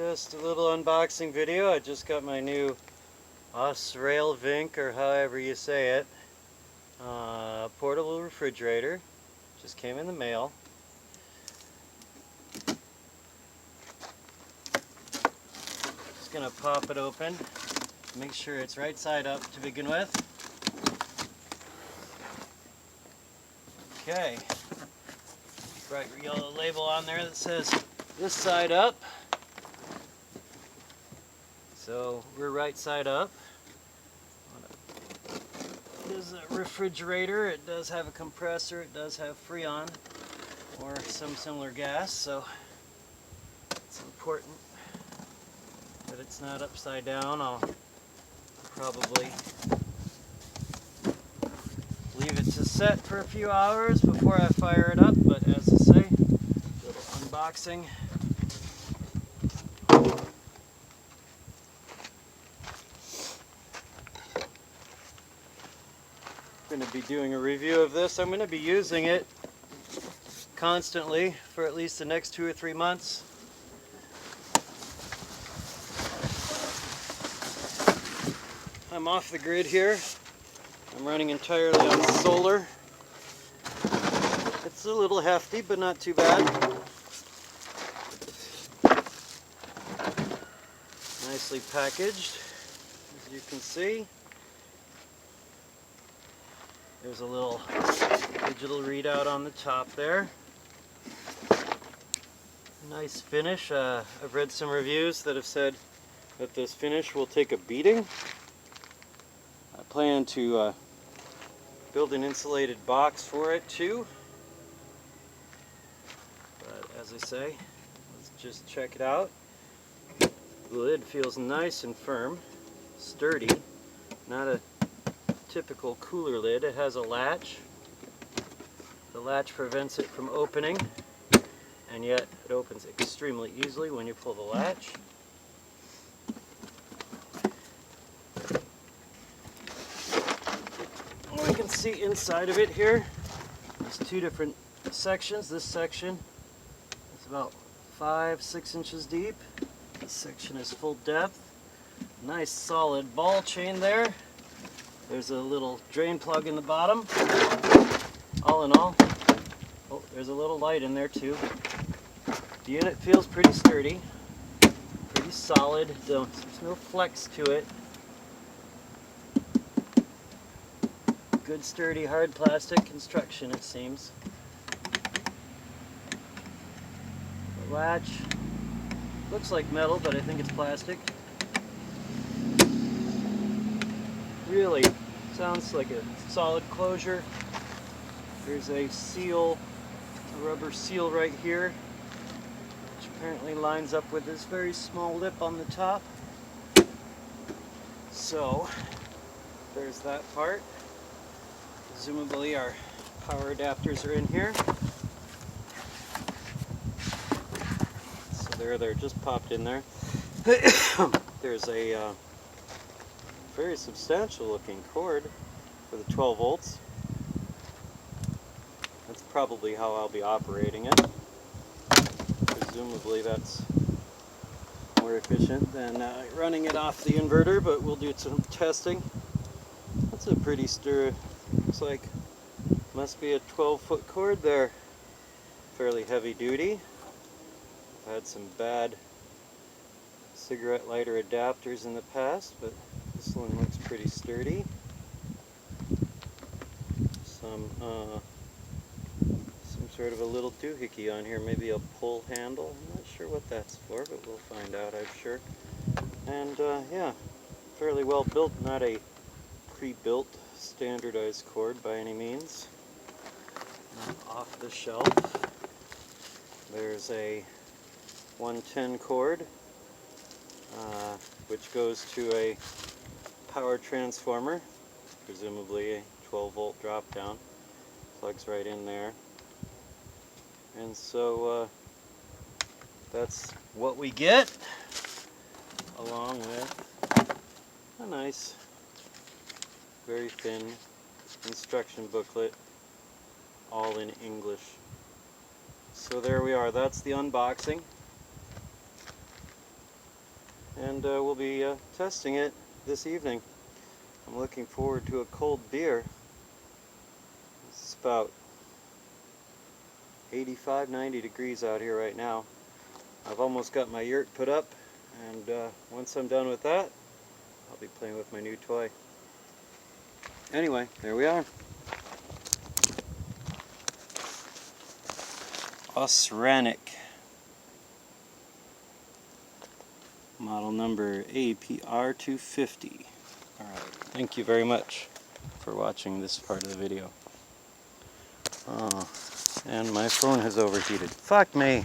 Just a little unboxing video. I just got my new Ausranvik, or however you say it, portable refrigerator. Just came in the mail. Just gonna pop it open. Make sure it's right side up to begin with. Okay. Bright yellow label on there that says this side up. So we're right side up. It is a refrigerator. It does have a compressor. It does have Freon or some similar gas, so it's important that it's not upside down. I'll probably leave it to set for a few hours before I fire it up, but as I say, little unboxing. I'm going to be doing a review of this. I'm going to be using it constantly for at least the next 2 or 3 months. I'm off the grid here. I'm running entirely on solar. It's a little hefty, but not too bad. Nicely packaged, as you can see. There's a little digital readout on the top there. Nice finish. I've read some reviews that have said that this finish will take a beating. I plan to build an insulated box for it too. But as I say, let's just check it out. The lid feels nice and firm, sturdy, not a typical cooler lid. It has a latch. The latch prevents it from opening, and yet it opens extremely easily when you pull the latch. We can see inside of it here. There's 2 different sections. This section is about 5-6 inches deep. This section is full depth. Nice solid ball chain there. There's a little drain plug in the bottom. All in all, oh, there's a little light in there too. The unit feels pretty sturdy, pretty solid. There's no flex to it. Good sturdy hard plastic construction, it seems. The latch looks like metal, but I think it's plastic. Really sounds like a solid closure. There's a seal, a rubber seal right here, which apparently lines up with this very small lip on the top. So there's that part. Presumably our power adapters are in here. So they're just popped in there. There's a very substantial looking cord for the 12 volts. That's probably how I'll be operating it. Presumably that's more efficient than running it off the inverter, but we'll do some testing. That's a pretty looks like, must be a 12-foot cord there. Fairly heavy duty. I've had some bad cigarette lighter adapters in the past, but this one looks pretty sturdy. Some sort of a little doohickey on here, maybe a pull handle. I'm not sure what that's for, but we'll find out, I'm sure. And yeah, fairly well built, not a pre-built standardized cord by any means. Off the shelf, there's a 110 cord, which goes to a power transformer, presumably a 12-volt drop down. Plugs right in there. And so that's what we get, along with a nice, very thin instruction booklet, all in English. So there we are. That's the unboxing. and we'll be testing it this evening. I'm looking forward to a cold beer. It's about 85, 90 degrees out here right now. I've almost got my yurt put up, and once I'm done with that, I'll be playing with my new toy. Anyway, there we are. Ausranvik, model number APR 250. Alright, thank you very much for watching this part of the video. Oh, and my phone has overheated. Fuck me!